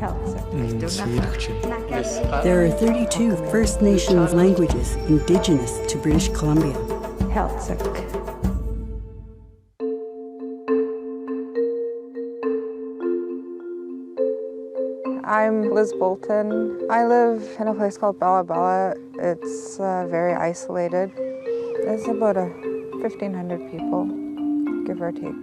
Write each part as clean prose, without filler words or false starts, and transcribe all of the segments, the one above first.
Heiltsuk. There are 32 First Nations languages indigenous to British Columbia. Heiltsuk. I'm Liz Bolton. I live in a place called Bella Bella. It's very isolated. It's about 1,500 people, give or take.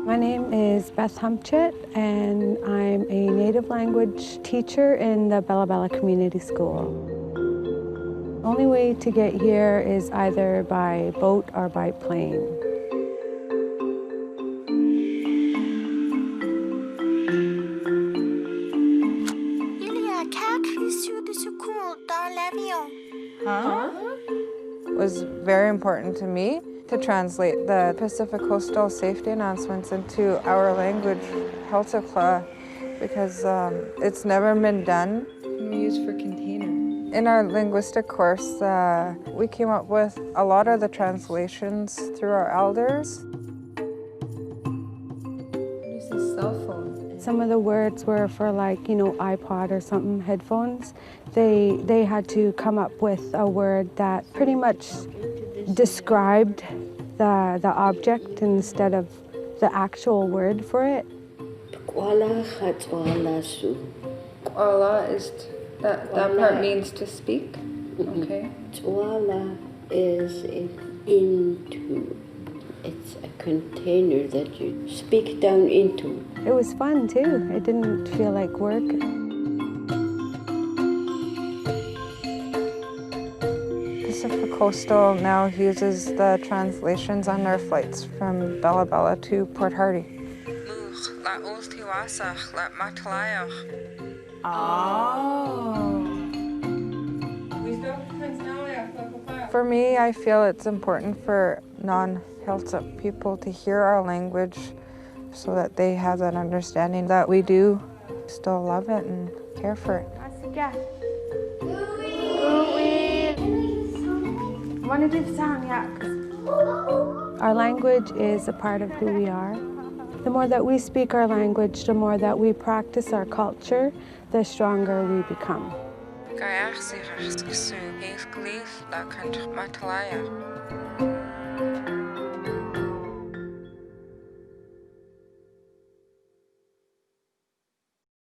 My name is Beth Humpchett, and I'm a native language teacher in the Bella Bella Community School. Only way to get here is either by boat or by plane. It was very important to me to translate the Pacific Coastal safety announcements into our language, Heiltsuk, because it's never been done. Can we use for container? In our linguistic course, we came up with a lot of the translations through our elders. Use a cell phone. Some of the words were for iPod or something, headphones. They had to come up with a word that pretty much described the object instead of the actual word for it. Kuala is, that part means to speak? Okay. Tuala is into. It's a container that you speak down into. It was fun too. It didn't feel like work. Pacific Coastal now uses the translations on their flights from Bella Bella to Port Hardy. For me, I feel it's important for non-Heiltsuk people to hear our language so that they have that understanding that we do still love it and care for it. Our language is a part of who we are. The more that we speak our language, the more that we practice our culture, the stronger we become.